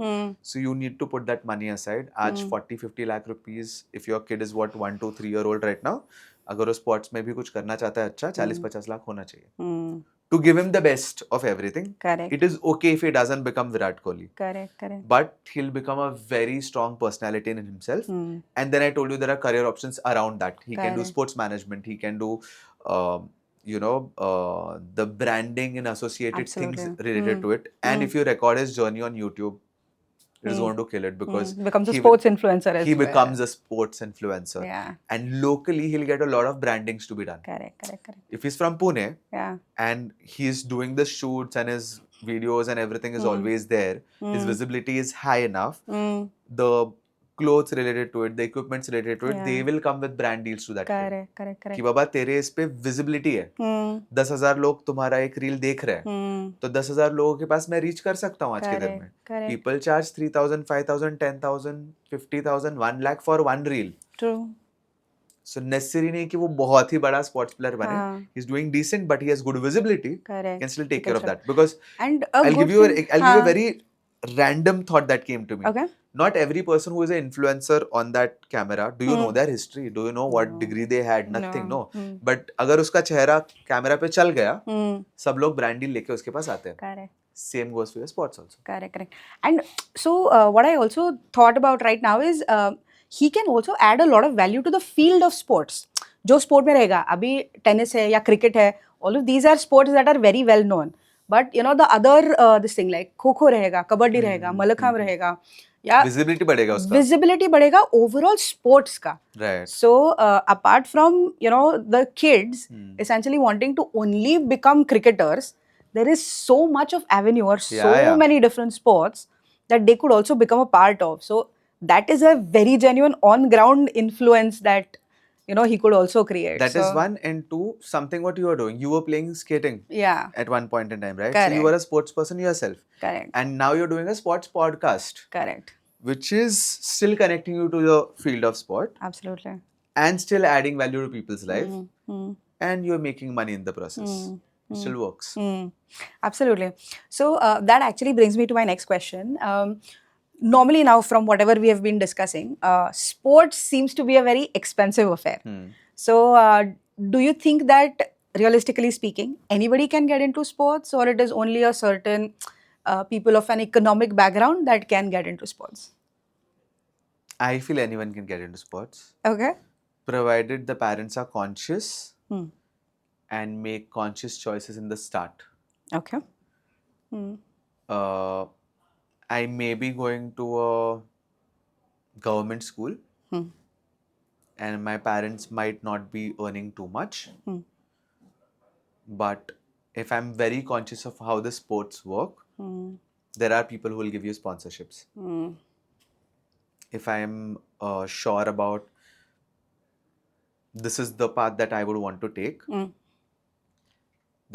So you need to put that money aside. आज 40-50 lakh rupees if your kid is what 1 to 3 year old right now, अगर वो स्पोर्ट्स में भी कुछ करना चाहता है अच्छा 40-50 लाख होना चाहिए. To give him the best of everything. Correct. It is okay if he doesn't become Virat Kohli. Correct. But he'll become a very strong personality in himself. And then I told you there are career options around that. He can do sports management. He can do, the branding and associated things related to it. And if you record his journey on YouTube, it is going to kill it because becomes a sports influencer as he well. becomes a sports influencer. Yeah. And locally he'll get a lot of brandings to be done. Correct. If he's from Pune, and he's doing the shoots and his videos and everything is always there, his visibility is high enough, the clothes related to it, the equipments related to it, they will come with brand deals to that. Correct. कि बाबा तेरे इस पे visibility है, 10,000 लोग तुम्हारा एक reel देख रहे हैं, तो 10,000 लोगों के पास मैं रीच कर सकता हूँ आज के दिन में. People charge 3,000, 5,000, 10,000, 50,000, 1 lakh for one reel. True. So necessary नहीं कि वो बहुत ही बड़ा sports player बने. He's doing decent, but he has good visibility. Correct. Can still take care of that because and I'll give you a very random thought that came to me. Okay. Not every person who is an influencer on that camera, do you know their history? Do you know what degree they had? Nothing, no. But अगर उसका चेहरा camera पे चल गया, सब लोग brand deal लेके उसके पास आते हैं. Correct. Same goes for your sports also. Correct. And so what I also thought about right now is he can also add a lot of value to the field of sports. जो sport में रहेगा, अभी tennis है या cricket है, all of these are sports that are very well known. But the other this thing like kho-kho रहेगा, कबड्डी रहेगा, मल्लखम्ब रहेगा, या visibility बढ़ेगा उसका. Visibility बढ़ेगा overall sports का. Right. So apart from the kids essentially wanting to only become cricketers, there is so much of avenue or many different sports that they could also become a part of. So that is a very genuine on ground influence that he could also create. That is one. And two, something what you are doing. You were playing skating at one point in time, right? Correct. So you were a sports person yourself. Correct. And now you're doing a sports podcast. Correct. Which is still connecting you to the field of sport. Absolutely. And still adding value to people's life. And you're making money in the process. It still works. Absolutely. So that actually brings me to my next question. Normally now, from whatever we have been discussing, sports seems to be a very expensive affair. So do you think that, realistically speaking, anybody can get into sports, or it is only a certain people of an economic background that can get into sports? I feel anyone can get into sports, Okay. provided the parents are conscious Hmm. and make conscious choices in the start. Okay. Hmm. Uh, I may be going to a government school, Hmm. and my parents might not be earning too much. Hmm. But if I'm very conscious of how the sports work, Hmm. there are people who will give you sponsorships. Hmm. If I'm sure about this is the path that I would want to take, Hmm.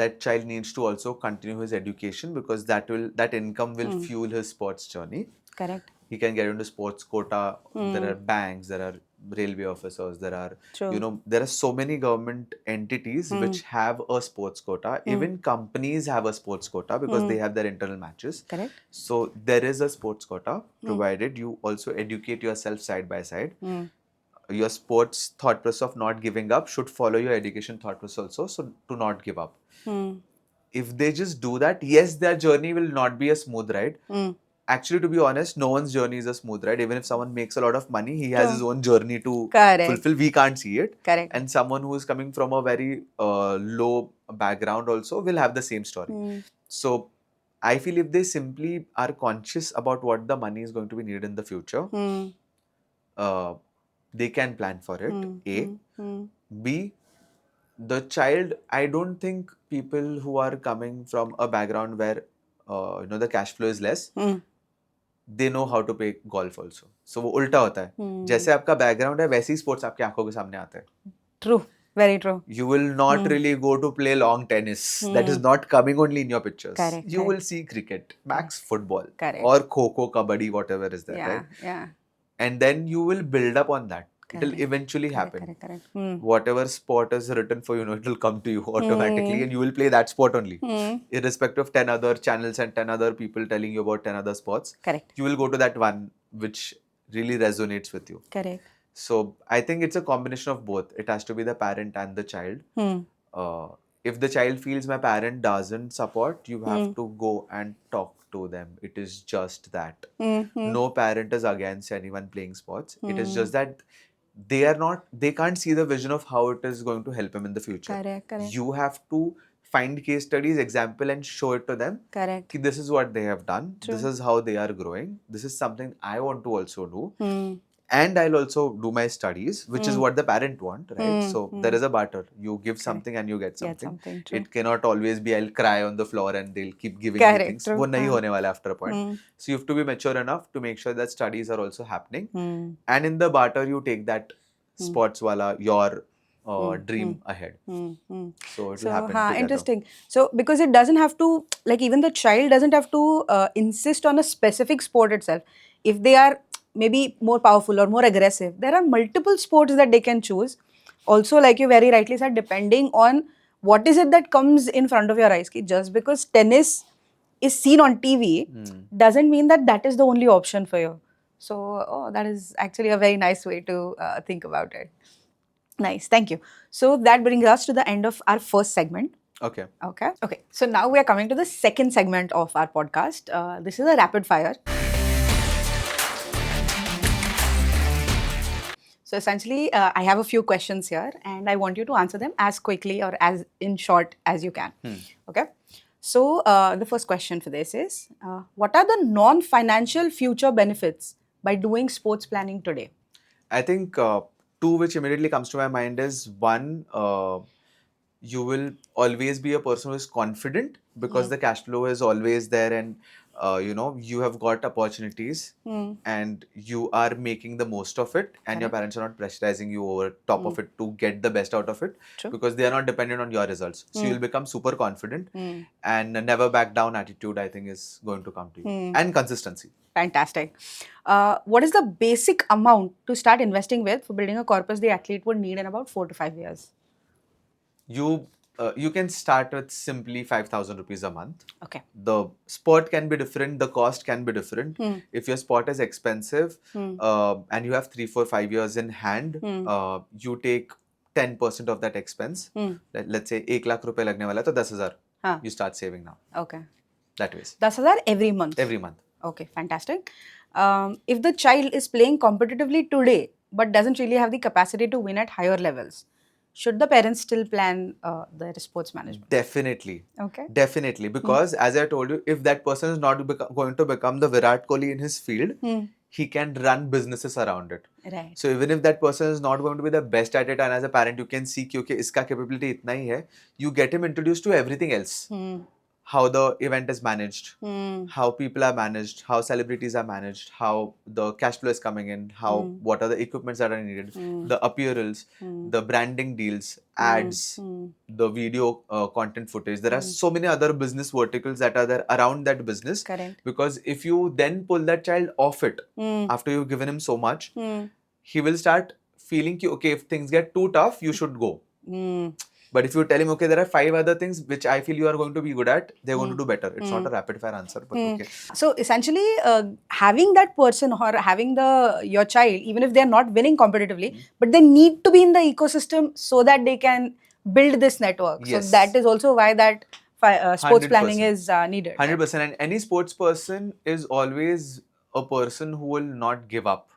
that child needs to also continue his education because that income will fuel his sports journey. Correct. He can get into sports quota. There Hmm. are banks, there are railway officers, there are True. there are so many government entities which have a sports quota. Even companies have a sports quota because they have their internal matches. Correct. So there is a sports quota provided you also educate yourself side by side. Hmm. Your sports thought process of not giving up should follow your education thought process also, so to not give up. Hmm. If they just do that, yes, their journey will not be a smooth ride. Hmm. Actually, to be honest, no one's journey is a smooth ride. Even if someone makes a lot of money, he has True. his own journey to Correct. fulfill. We can't see it. Correct. And someone who is coming from a very low background also will have the same story. Hmm. So I feel if they simply are conscious about what the money is going to be needed in the future, Hmm. uh, they can plan for it. Hmm. A. Hmm. B. The child, I don't think people who are coming from a background where the cash flow is less, Hmm. they know how to play golf also. So वो उल्टा होता है. Hmm. जैसे आपका background है वैसे ही sports आपकी आंखों के सामने आते हैं. True. Very true. You will not really go to play long tennis. That is not coming only in your pictures. Correct, You will correct. see cricket, max football, Correct. or kho-kho, kabaddi, whatever is there, Yeah. right? Yeah. And then you will build up on that. It will Correct. eventually Correct. happen. Correct. Correct. Hmm. Whatever sport is written for you, it will come to you automatically, and you will play that sport only. Hmm. Irrespective of 10 other channels and 10 other people telling you about 10 other sports, Correct. you will go to that one which really resonates with you. Correct. So I think it's a combination of both. It has to be the parent and the child. Hmm. If the child feels my parent doesn't support, you have to go and talk to them. It is just that. Hmm. No parent is against anyone playing sports. It is just that they can't see the vision of how it is going to help him in the future. Correct. Correct. You have to find case studies, example, and show it to them. Correct. Ki this is what they have done. True. This is how they are growing. This is something I want to also do. Hmm. And I'll also do my studies, which is what the parent want, right? So there is a barter. You give something and you get something. something, true. It cannot always be I'll cry on the floor and they'll keep giving me Correct, things. true. वो नहीं होने वाला after a point. Hmm. So you have to be mature enough to make sure that studies are also happening. Hmm. And in the barter, you take that sports wala, your dream ahead. Hmm. So it So, will happen together. interesting. So, because it doesn't have to, like, even the child doesn't have to insist on a specific sport itself. If they are maybe more powerful or more aggressive, there are multiple sports that they can choose. Also, like you very rightly said, depending on what is it that comes in front of your eyes. Ki just because tennis is seen on TV doesn't mean that that is the only option for you. So, that is actually a very nice way to think about it. Nice, thank you. So that brings us to the end of our first segment. Okay. Okay. So now we are coming to the second segment of our podcast. This is a rapid fire. So essentially, I have a few questions here, and I want you to answer them as quickly or as in short as you can. Okay. So the first question for this is, what are the non-financial future benefits by doing sports planning today? I think two which immediately comes to my mind is one, you will always be a person who is confident because the cash flow is always there, and you have got opportunities and you are making the most of it, and your parents are not pressurizing you over top of it to get the best out of it. True. Because they are not dependent on your results. So you'll become super confident, and a never back down attitude, I think, is going to come to you. And consistency. Fantastic. What is the basic amount to start investing with for building a corpus the athlete would need in about 4 to 5 years? You can start with simply 5,000 rupees a month. Okay. The sport can be different, the cost can be different. If your sport is expensive and you have 3, 4, 5 years in hand, you take 10% of that expense. Let's say 1 lakh रुपए लगने वाला है तो 10,000 you start saving now. Okay. That way. 10,000 every month. Every month. Okay, fantastic. If the child is playing competitively today but doesn't really have the capacity to win at higher levels, should the parents still plan their sports management? Definitely. Okay. Definitely. Because as I told you, if that person is not going to become the Virat Kohli in his field, he can run businesses around it. Right. So even if that person is not going to be the best at it, and as a parent you can see कि okay इसका capability इतना ही है, you get him introduced to everything else. How the event is managed, how people are managed, how celebrities are managed, how the cash flow is coming in, how what are the equipments that are needed, the apparels, the branding deals, ads, the video content footage. There are so many other business verticals that are there around that business. Correct. Because if you then pull that child off it after you've given him so much, he will start feeling ki, okay, if things get too tough, you should go. But if you tell him, okay, there are 5 other things which I feel you are going to be good at, they're going to do better. It's not a rapid fire answer, but okay. So essentially, having that person or having your child, even if they are not winning competitively, but they need to be in the ecosystem so that they can build this network. Yes. So that is also why that sports planning 100%. is needed. 100%. And any sports person is always a person who will not give up.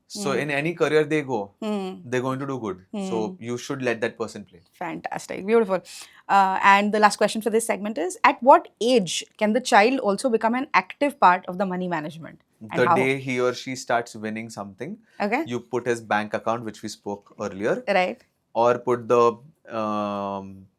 So in any career they go, they're going to do good. So you should let that person play. Fantastic, beautiful. And the last question for this segment is: at what age can the child also become an active part of the money management? And The how? day he or she starts winning something, Okay. you put his bank account, which we spoke earlier, Right. or put the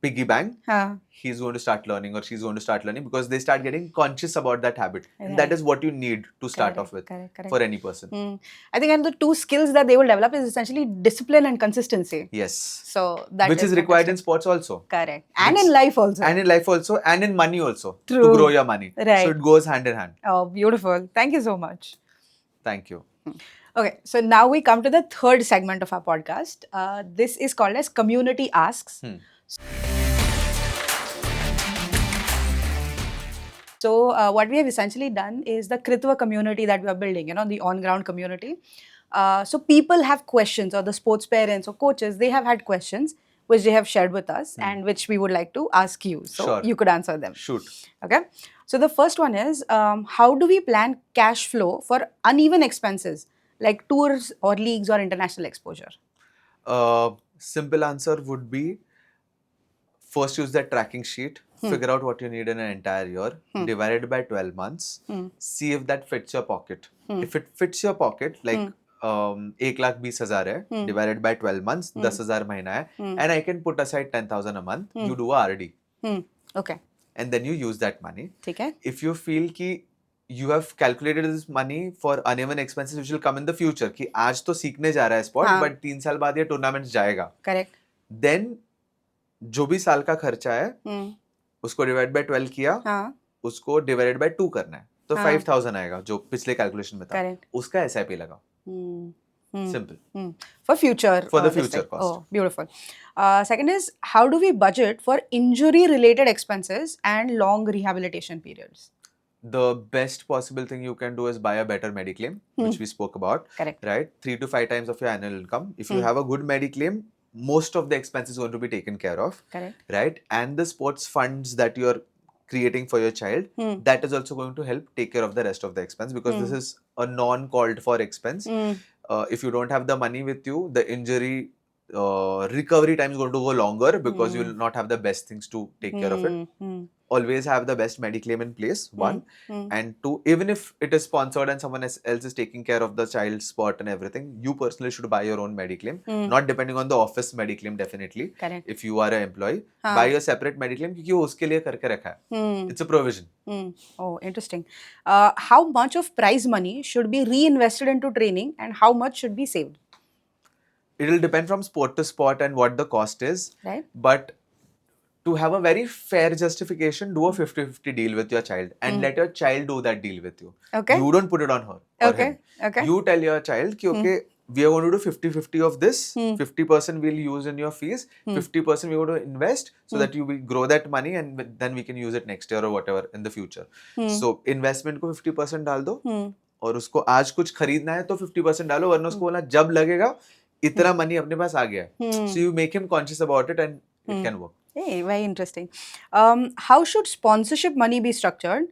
piggy bank. Huh. He's going to start learning or she's going to start learning, because they start getting conscious about that habit. And Right. that is what you need to start Correct, off with correct. for any person. I think, and the 2 skills that they will develop is essentially discipline and consistency. Yes. So that Which is required in fantastic. sports also. Correct. And in life also. And in life also. And in money also. True. To grow your money. Right. So it goes hand in hand. Oh, beautiful. Thank you so much. Thank you. Okay, so now we come to the third segment of our podcast. This is called as Community Asks. So what we have essentially done is the Kritva community that we are building, the on-ground community. So people have questions, or the sports parents or coaches, they have had questions which they have shared with us and which we would like to ask you. So Sure. you could answer them. Shoot. Okay. So the first one is, how do we plan cash flow for uneven expenses like tours or leagues or international exposure? Simple answer would be, first use that tracking sheet, figure out what you need in an entire year, divide it by 12 months, see if that fits your pocket. If it fits your pocket, like 1,20,000 है, divided by 12 months, 10,000 महीना है, and I can put aside 10,000 a month, you do a RD. Okay. And then you use that money. ठीक है. If you feel कि you have calculated this money for uneven expenses which will come in the future, कि आज तो सीखने जा रहा है sport, but 3 साल बाद ये tournaments जाएगा. Correct. Then जो भी साल का खर्चा है, उसको डिवाइड बाय 12 किया, उसको डिवाइडेड बाय 2 करना है, तो 5,000 आएगा जो पिछले कैलकुलेशन में था. उसका एसआईपी लगा. Simple. For future. For the this future thing. cost. Oh, beautiful. Second is, how do we budget for injury-related expenses and long rehabilitation periods? The best possible thing you can do is buy a better Mediclaim, which we spoke about. Correct. Right? 3 to 5 times of your annual income. If you have a good Mediclaim, most of the expenses are going to be taken care of. Correct. Right? And the sports funds that you're creating for your child, that is also going to help take care of the rest of the expense, because this is a non-called for expense. If you don't have the money with you, the injury recovery time is going to go longer, because you will not have the best things to take care of it. Always have the best Mediclaim in place, one. And two, even if it is sponsored and someone else is taking care of the child's sport and everything, you personally should buy your own Mediclaim. Not depending on the office Mediclaim, definitely. Correct. If you are an employee, buy a separate Mediclaim, क्योंकि वो उसके लिए करके रखा है. It's a provision. Oh, interesting. How much of prize money should be reinvested into training and how much should be saved? It will depend from sport to sport and what the cost is. Right. But to have a very fair justification, do a 50-50 deal with your child and let your child do that deal with you. Okay. You don't put it on her or him. Okay. You tell your child, ki, okay, we are going to do 50-50 of this. 50% we'll use in your fees. 50% we're going to invest so that you will grow that money, and then we can use it next year or whatever in the future. So investment को 50% डाल दो, और उसको आज कुछ खरीदना है तो 50% डालो, वरना उसको बोलना जब लगेगा इतना मनी अपने पास आ गया है. So you make him conscious about it and it can work. Hey, very interesting. How should sponsorship money be structured?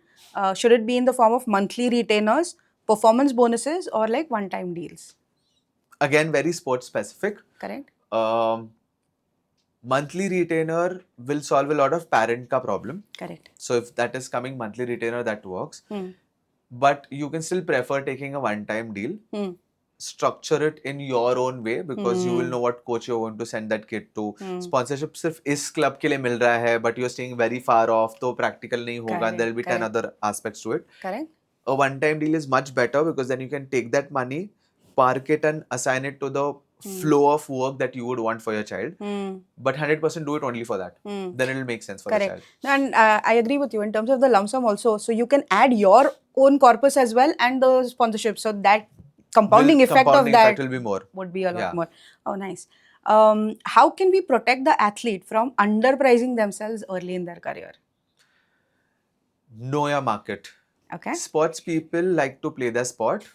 Should it be in the form of monthly retainers, performance bonuses or like one-time deals? Again, very sports specific. Correct. Monthly retainer will solve a lot of parent ka problem. Correct. So if that is coming monthly retainer, that works. Hmm. But you can still prefer taking a one-time deal. Hmm. Structure it in your own way because you will know what coach you're going to send that kid to. Sponsorship सिर्फ इस club के लिए मिल रहा है, but you're staying very far off, तो practical नहीं होगा. And there will be 10 other aspects to it. Correct. A one-time deal is much better because then you can take that money, park it and assign it to the flow of work that you would want for your child. But 100% do it only for that. Then it will make sense for the child. And I agree with you in terms of the lump sum also. So you can add your own corpus as well and the sponsorship. So that compounding effect of that will be more. Would be a lot more. Oh, nice. How can we protect the athlete from underpricing themselves early in their career? Know your market. Okay. Sports people like to play their sport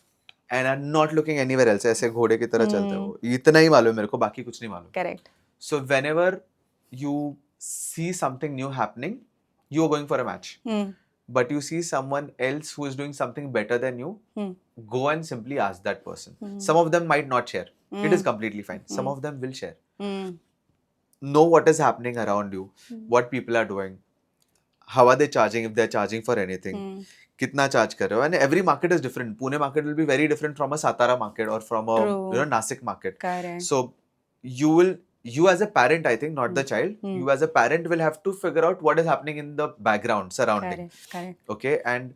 and are not looking anywhere else. ऐसे घोड़े की तरह चलते हो. इतना ही मालूम मेरे को, बाकी कुछ नहीं मालूम. Correct. So whenever you see something new happening, you are going for a match. But you see someone else who is doing something better than you, go and simply ask that person. Some of them might not share. It is completely fine. Some of them will share. Know what is happening around you, what people are doing, how are they charging, if they're charging for anything, kitna charge kar rahe ho. And every market is different. Pune market will be very different from a Satara market or from a Nasik market. Correct. So you as a parent, I think, not the child, you as a parent will have to figure out what is happening in the background surrounding. Correct. Okay, and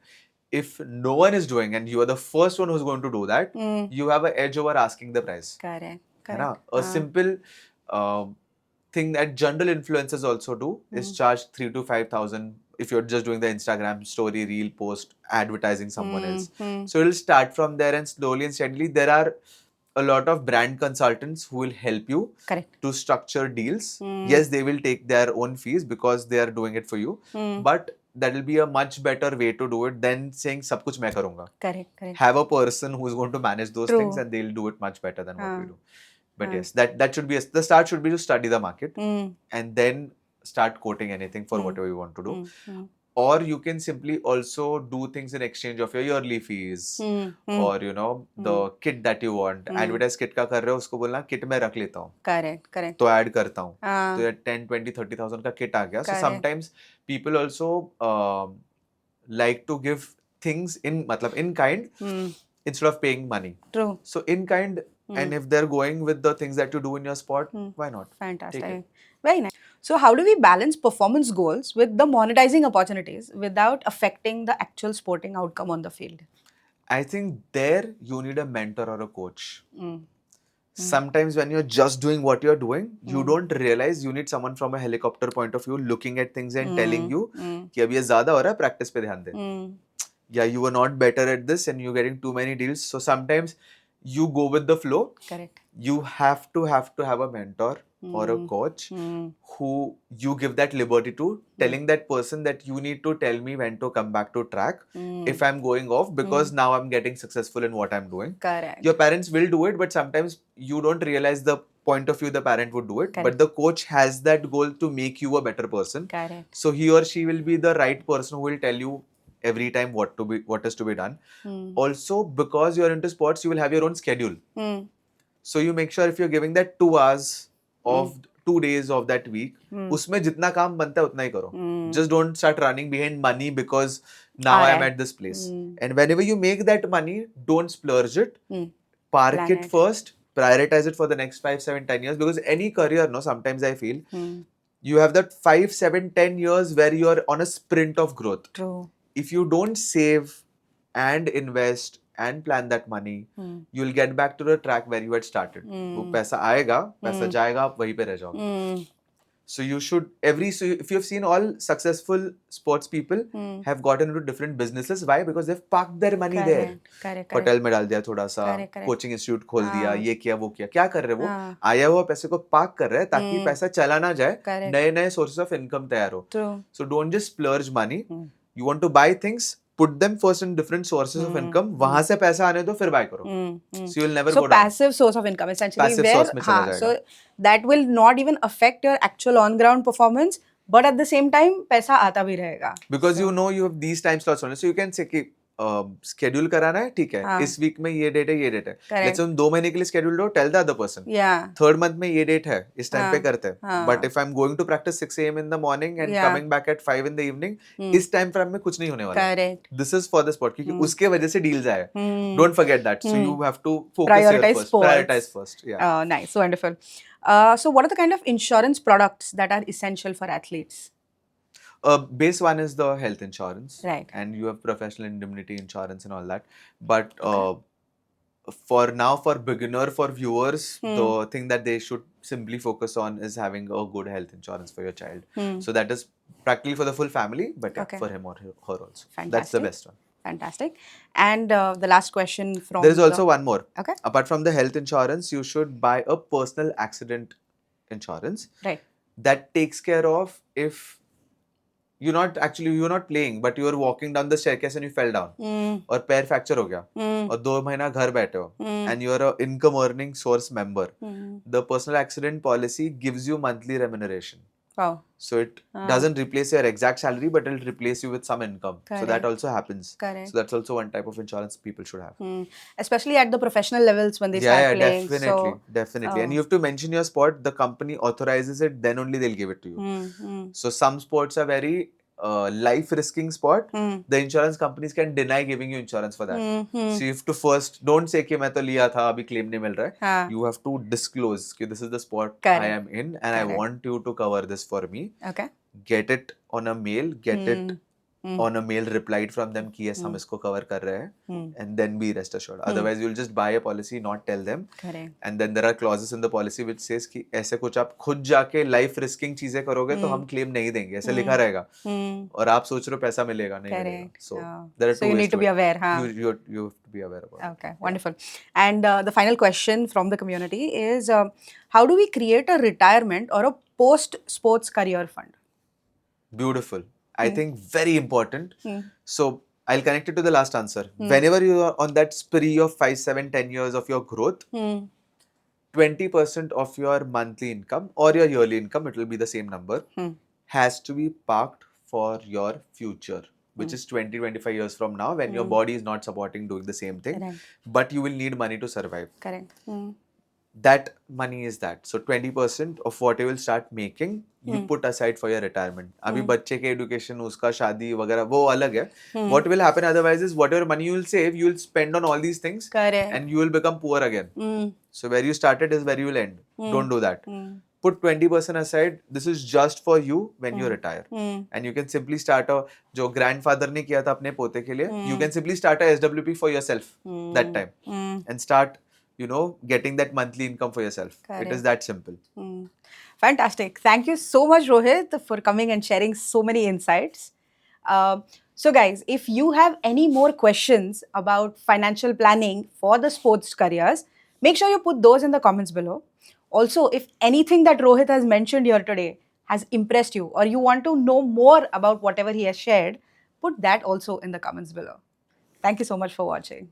if no one is doing and you are the first one who's going to do that, you have an edge over asking the price. Correct. A simple thing that general influencers also do is charge 3,000 to 5,000 if you're just doing the Instagram story, reel, post, advertising someone else. So it'll start from there, and slowly and steadily there are a lot of brand consultants who will help you to structure deals. Yes, they will take their own fees because they are doing it for you, but that will be a much better way to do it than saying सब कुछ मैं करूँगा. Correct. Have a person who is going to manage those things and they'll do it much better than what we do. But yes, that should be the start should be to study the market and then start quoting anything for whatever you want to do. Or you can simply also do things in exchange of your yearly fees or the kit that you want. Advertise kit का कर रहे हो, उसको बोलना kit मैं रख लेता हूँ. Correct. तो add करता हूँ. तो यार 10, 20, 30,000 का kit आ गया. So sometimes people also like to give things in kind instead of paying money. True. So in kind, and if they're going with the things that you do in your sport, why not? Fantastic. Very nice. So how do we balance performance goals with the monetizing opportunities without affecting the actual sporting outcome on the field? I think there you need a mentor or a coach. Sometimes when you're just doing what you're doing, you don't realize you need someone from a helicopter point of view looking at things and telling you कि अब ये ज़्यादा हो रहा है, practice पे ध्यान दे. Yeah, you were not better at this and you're getting too many deals. So sometimes you go with the flow. Correct. You have to have a mentor or a coach who you give that liberty to, telling that person that you need to tell me when to come back to track if I'm going off because now I'm getting successful in what I'm doing. Correct. Your parents will do it, but sometimes you don't realize the point of view the parent would do it. Correct. But the coach has that goal to make you a better person. Correct. So he or she will be the right person who will tell you every time what is to be done. Also, because you're into sports, you will have your own schedule. So you make sure if you're giving that 2 hours of 2 days of that week, उसमें जितना काम बनता है उतना ही करो. Just don't start running behind money because now I'm at this place. And whenever you make that money, don't splurge it. Park it first. Prioritize it for the next 5, 7, 10 years, because any career, sometimes I feel you have that 5, 7, 10 years where you're on a sprint of growth. True. If you don't save and invest and plan that money, you'll get back to the track where you had started. वो पैसा आएगा, पैसा जाएगा, आप वहीं पे रह जाओगे. So you should if you've seen all successful sports people have gotten into different businesses. Why? Because they've parked their money there. Correct. Hotel में डाल दिया थोड़ा सा, कोचिंग इंस्टीट्यूट खोल दिया, ये किया वो किया. क्या कर रहे वो? आया हुआ पैसे को पार्क कर रहे हैं ताकि पैसा चला ना जाए, नए सोर्सेस ऑफ इनकम तैयार हो. So don't just splurge money. You want to buy things, put them first in different sources of income. वहां से पैसा आने दो, फिर buy करो. So you'll never go down. So passive source of income essentially. Passive source में चला जाएगा. So that will not even affect your actual on ground performance, but at the same time पैसा आता भी रहेगा. Because you have these time slots only. So you can say कि schedule कराना है, ठीक है, हाँ. इस वीक में ये डेट है, ये डेट है, Correct. लेट्स हम 2 महीने के लिए स्केड्यूल दो, tell the other person Yeah. Third month में ये डेट है, इस टाइम पे हाँ, करते हैं, हाँ. But if I am going to practice 6 AM in the morning and Yeah. coming back at 5 in the evening, Hmm. इस टाइम फ्रेम में कुछ नहीं होने वाला, Correct. This is for the sport, क्योंकि उसके वजह से डील्स आए, Hmm. Don't forget that, so you have to focus Prioritize sports. prioritize first, yeah. Nice, wonderful. So what are the kind of insurance products that are essential for athletes? Base one is the health insurance, Right. and you have professional indemnity insurance and all that. But for now, for beginner, for viewers, the thing that they should simply focus on is having a good health insurance for your child. So that is practically for the full family, but yeah, Okay. for him or her also. That's the Fantastic. best one. Fantastic. And the last question from There is also one more. Okay. Apart from the health insurance, you should buy a personal accident insurance Right. that takes care of if you're not playing, but you are walking down the staircase and you fell down, और पैर fracture हो गया, और 2 महीना घर बैठे हो, and you are a income earning source member, the personal accident policy gives you monthly remuneration. Wow. So it doesn't replace your exact salary, but it'll replace you with some income. So that Correct. also happens. Correct. So that's also one type of insurance people should have. Especially at the professional levels when they Yeah, start playing. definitely, So, definitely. And you have to mention your sport. The company authorizes it, then only they'll give it to you. So some sports are very life risking sport. The insurance companies can deny giving you insurance for that. So you have to first don't say कि मैं तो लिया था अभी claim नहीं मिल रहा है. हाँ. You have to disclose कि this is the sport Correct. I am in and I want you to cover this for me. Okay. Get it on a mail. Get it on a mail replied from them कि yes हम इसको cover कर रहे हैं, and then be rest assured. Otherwise you'll just buy a policy, not tell them. Correct. And then there are clauses in the policy which says कि ऐसे कुछ आप खुद जाके life risking चीजें करोगे तो हम claim नहीं देंगे, ऐसे लिखा रहेगा, और आप सोच रहे हो पैसा मिलेगा, नहीं मिलेगा. Correct. So there are So two you ways need to to be it. aware, huh? You have to be aware about it. Okay, wonderful. And the final question from the community is, how do we create a retirement or a post-sports career fund? Beautiful. I think very important. So I'll connect it to the last answer. Whenever you are on that spree of 5, 7, 10 years of your growth, 20% of your monthly income or your yearly income, it will be the same number, has to be parked for your future, which is 20, 25 years from now when your body is not supporting doing the same thing, Correct. but you will need money to survive. Correct. That money is that. So 20% of what you will start making, you put aside for your retirement. अभी बच्चे के education, उसका शादी वगैरह वो अलग है. What will happen otherwise is whatever money you will save, you will spend on all these things, Correct. and you will become poor again. So where you started is where you will end. Don't do that. Put 20% aside. This is just for you when you retire, and you can simply start a जो grandfather ने किया था अपने पोते के लिए, you can simply start a SWP for yourself that time, and start getting that monthly income for yourself. Correct. It is that simple. Fantastic. Thank you so much, Rohit, for coming and sharing so many insights. So guys, if you have any more questions about financial planning for the sports careers, make sure you put those in the comments below. Also, if anything that Rohit has mentioned here today has impressed you, or you want to know more about whatever he has shared, put that also in the comments below. Thank you so much for watching.